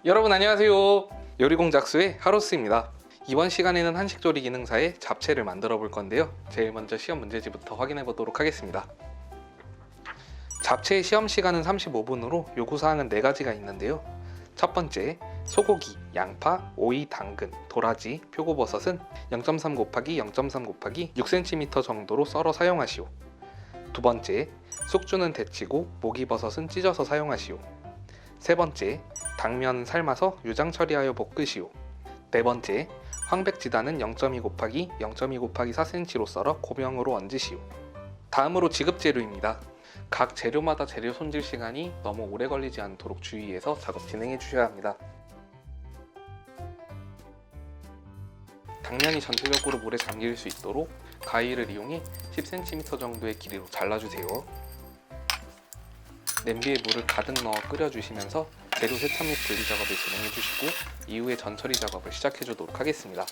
여러분 안녕하세요. 요리공작수의 하로스입니다. 이번 시간에는 한식조리 기능사의 잡채를 만들어 볼 건데요. 제일 먼저 시험 문제지부터 확인해 보도록 하겠습니다. 잡채의 시험 시간은 35분으로 요구사항은 4가지가 있는데요. 첫 번째, 소고기, 양파, 오이, 당근, 도라지, 표고버섯은 0.3 곱하기 0.3 곱하기 6cm 정도로 썰어 사용하시오. 두 번째, 숙주는 데치고 목이버섯은 찢어서 사용하시오. 세 번째, 당면 삶아서 유장 처리하여 볶으시오. 네 번째, 황백지단은 0.2 곱하기 0.2 곱하기 4cm로 썰어 고명으로 얹으시오. 다음으로 지급 재료입니다. 각 재료마다 재료 손질 시간이 너무 오래 걸리지 않도록 주의해서 작업 진행해 주셔야 합니다. 당면이 전체적으로 물에 잠길 수 있도록 가위를 이용해 10cm 정도의 길이로 잘라주세요. 냄비에 물을 가득 넣어 끓여주시면서 재료 세차 및 분리 작업을 진행해 주시고 이후에 전처리 작업을 시작해 주도록 하겠습니다.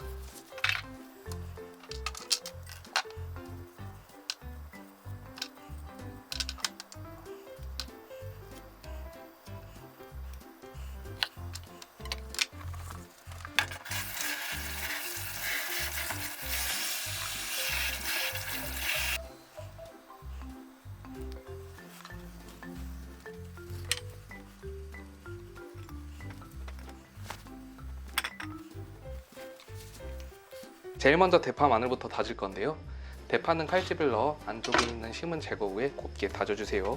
제일 먼저 대파 마늘부터 다질 건데요. 대파는 칼집을 넣어 안쪽에 있는 심은 제거 후에 곱게 다져주세요.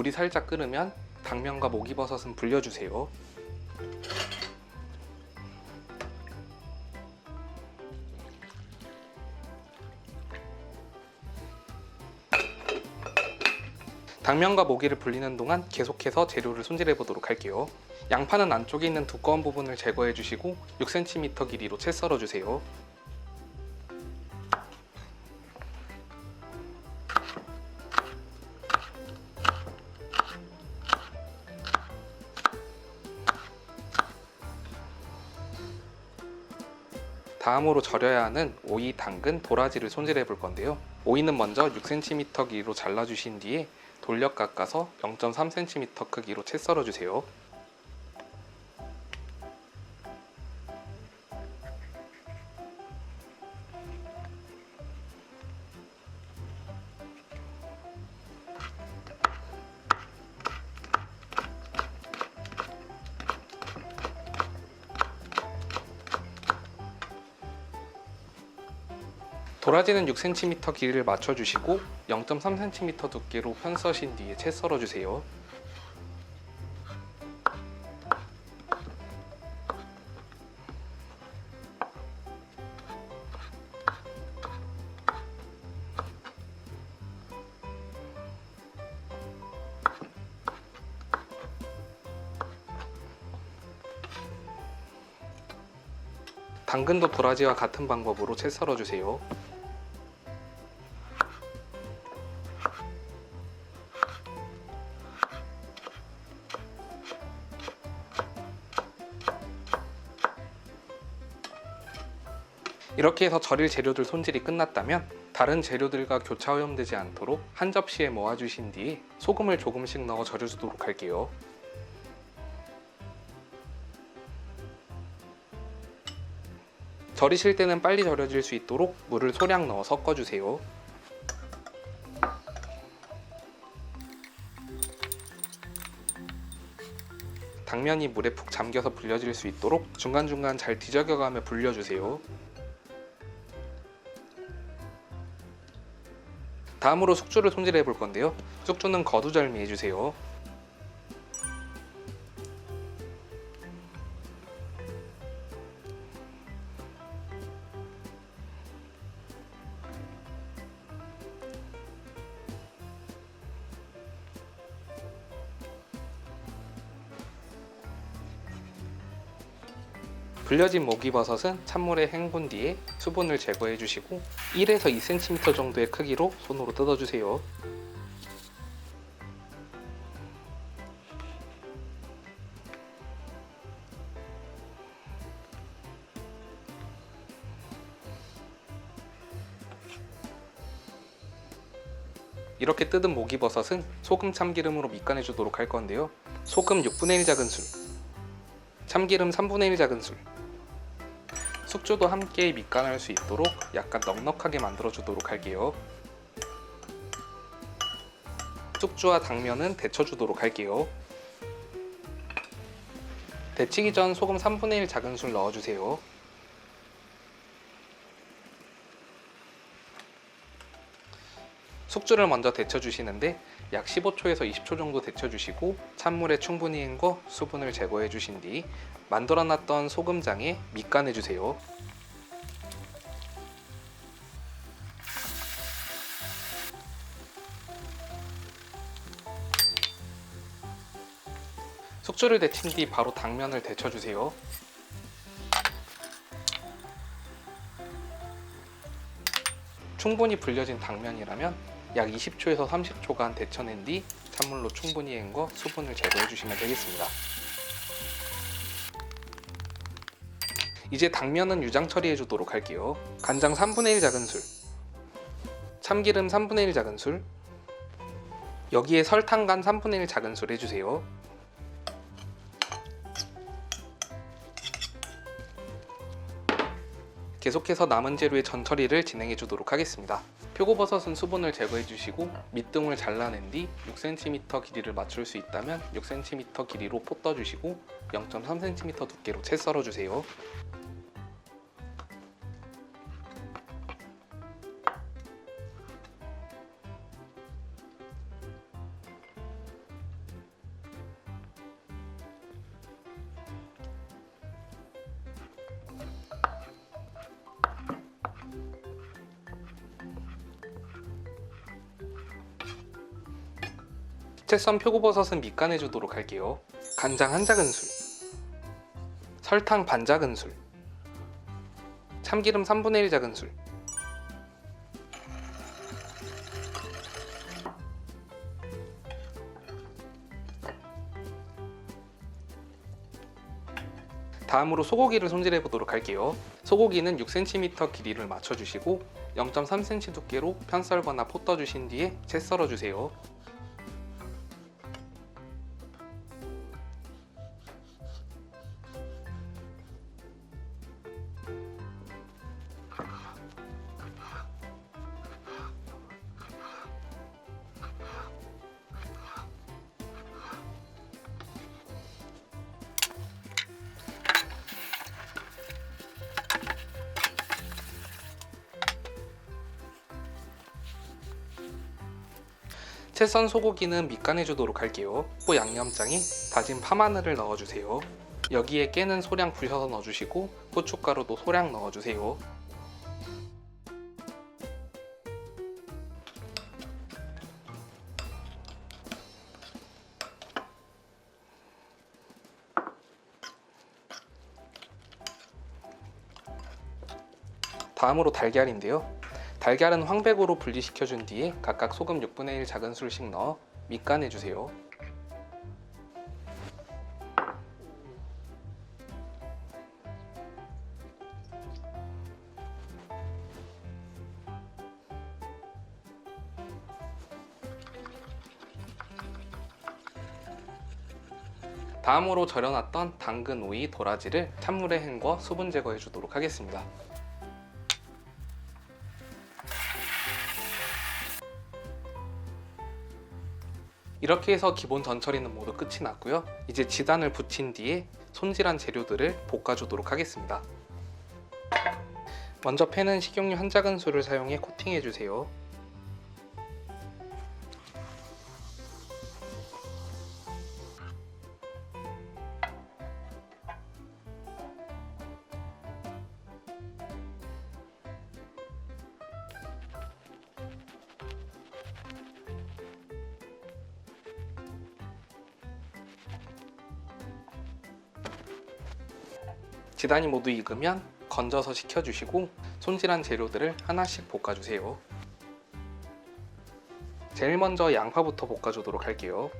물이 살짝 끓으면 당면과 목이버섯은 불려주세요. 당면과 모기를 불리는 동안 계속해서 재료를 손질해 보도록 할게요. 양파는 안쪽에 있는 두꺼운 부분을 제거해 주시고 6cm 길이로 채 썰어 주세요. 다음으로 절여야 하는 오이, 당근, 도라지를 손질해 볼 건데요. 오이는 먼저 6cm 길이로 잘라주신 뒤에 돌려 깎아서 0.3cm 크기로 채 썰어주세요. 도라지는 6cm 길이를 맞춰주시고 0.3cm 두께로 편 써신 뒤에 채 썰어주세요. 당근도 도라지와 같은 방법으로 채 썰어주세요. 이렇게 해서 절일 재료들 손질이 끝났다면 다른 재료들과 교차 오염되지 않도록 한 접시에 모아주신 뒤에 소금을 조금씩 넣어 절여주도록 할게요. 절이실 때는 빨리 절여질 수 있도록 물을 소량 넣어 섞어주세요. 당면이 물에 푹 잠겨서 불려질 수 있도록 중간중간 잘 뒤적여가며 불려주세요. 다음으로 숙주를 손질해 볼 건데요. 숙주는 거두절미 해주세요. 불려진 목이버섯은 찬물에 헹군 뒤에 수분을 제거해 주시고 1에서 2cm 정도의 크기로 손으로 뜯어주세요. 이렇게 뜯은 목이버섯은 소금 참기름으로 밑간해 주도록 할 건데요. 소금 6분의 1 작은술, 참기름 3분의 1 작은술, 숙주도 함께 밑간할 수 있도록 약간 넉넉하게 만들어 주도록 할게요. 숙주와 당면은 데쳐 주도록 할게요. 데치기 전 소금 3분의 1 작은술 넣어주세요. 숙주를 먼저 데쳐주시는데 약 15초에서 20초 정도 데쳐주시고 찬물에 충분히 헹궈 수분을 제거해 주신 뒤 만들어놨던 소금장에 밑간해주세요. 숙주를 데친 뒤 바로 당면을 데쳐주세요. 충분히 불려진 당면이라면 약 20초에서 30초간 데쳐낸 뒤 찬물로 충분히 헹궈 수분을 제거해 주시면 되겠습니다. 이제 당면은 유장 처리해 주도록 할게요. 간장 3분의 1 작은술, 참기름 3분의 1 작은술, 여기에 설탕 간 3분의 1 작은술 해주세요. 계속해서 남은 재료의 전처리를 진행해 주도록 하겠습니다. 표고버섯은 수분을 제거해 주시고 밑둥을 잘라낸 뒤 6cm 길이를 맞출 수 있다면 6cm 길이로 포 떠주시고 0.3cm 두께로 채 썰어 주세요. 채 썬 표고버섯은 밑간해 주도록 할게요. 간장 1 작은술, 설탕 반 작은술, 참기름 3분의 1 작은술, 다음으로 소고기를 손질해 보도록 할게요. 소고기는 6cm 길이를 맞춰주시고 0.3cm 두께로 편썰거나 포 떠주신 뒤에 채 썰어주세요. 채 썬 소고기는 밑간해 주도록 할게요. 또 양념장에 다진 파마늘을 넣어주세요. 여기에 깨는 소량 부셔서 넣어주시고 고춧가루도 소량 넣어주세요. 다음으로 달걀인데요. 달걀은 황백으로 분리시켜준 뒤에 각각 소금 6분의 1 작은술씩 넣어 밑간해주세요. 다음으로 절여놨던 당근, 오이, 도라지를 찬물에 헹궈 수분 제거해 주도록 하겠습니다. 이렇게 해서 기본 전처리는 모두 끝이 났고요. 이제 지단을 붙인 뒤에 손질한 재료들을 볶아주도록 하겠습니다. 먼저 팬은 식용유 1 작은술을 사용해 코팅해주세요. 지단이 모두 익으면 건져서 식혀주시고 손질한 재료들을 하나씩 볶아주세요. 제일 먼저 양파부터 볶아주도록 할게요.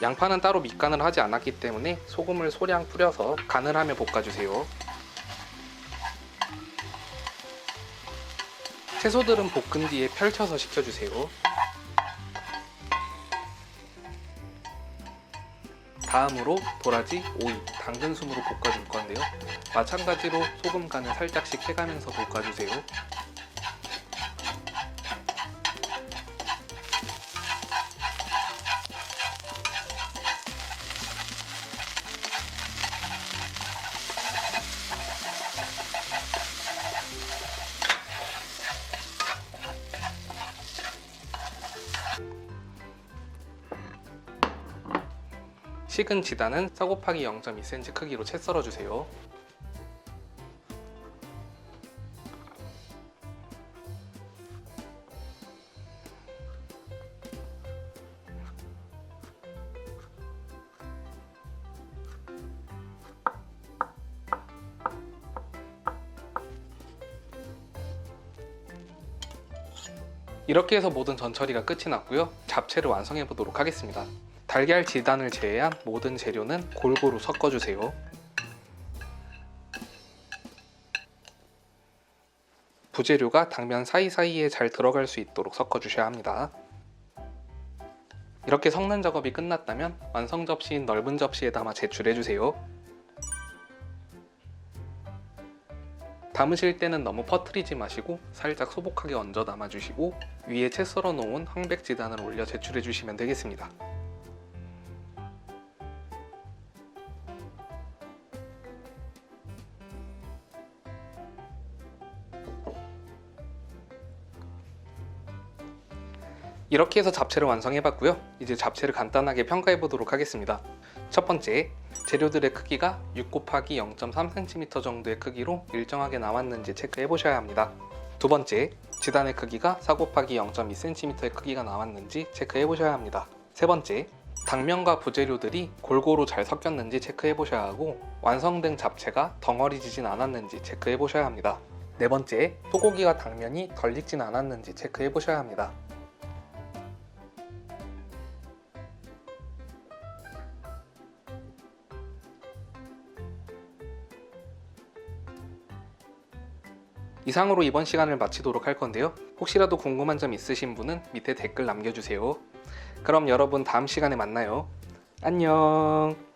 양파는 따로 밑간을 하지 않았기 때문에 소금을 소량 뿌려서 간을 하며 볶아주세요. 채소들은 볶은 뒤에 펼쳐서 식혀주세요. 다음으로 도라지, 오이, 당근 순으로 볶아줄 건데요. 마찬가지로 소금 간을 살짝씩 해가면서 볶아주세요. 식은 지단은 4 곱하기 0.2cm 크기로 채 썰어주세요. 이렇게 해서 모든 전처리가 끝이 났고요. 잡채를 완성해 보도록 하겠습니다. 달걀 지단을 제외한 모든 재료는 골고루 섞어주세요. 부재료가 당면 사이사이에 잘 들어갈 수 있도록 섞어주셔야 합니다. 이렇게 섞는 작업이 끝났다면 완성 접시인 넓은 접시에 담아 제출해주세요. 담으실 때는 너무 퍼뜨리지 마시고 살짝 소복하게 얹어 담아주시고 위에 채 썰어 놓은 황백 지단을 올려 제출해주시면 되겠습니다. 이렇게 해서 잡채를 완성해봤고요. 이제 잡채를 간단하게 평가해 보도록 하겠습니다. 첫 번째, 재료들의 크기가 6 곱하기 0.3cm 정도의 크기로 일정하게 나왔는지 체크해 보셔야 합니다. 두 번째, 지단의 크기가 4 곱하기 0.2cm의 크기가 나왔는지 체크해 보셔야 합니다. 세 번째, 당면과 부재료들이 골고루 잘 섞였는지 체크해 보셔야 하고 완성된 잡채가 덩어리지진 않았는지 체크해 보셔야 합니다. 네 번째, 소고기와 당면이 덜 익진 않았는지 체크해 보셔야 합니다. 이상으로 이번 시간을 마치도록 할 건데요. 혹시라도 궁금한 점 있으신 분은 밑에 댓글 남겨주세요. 그럼 여러분 다음 시간에 만나요. 안녕.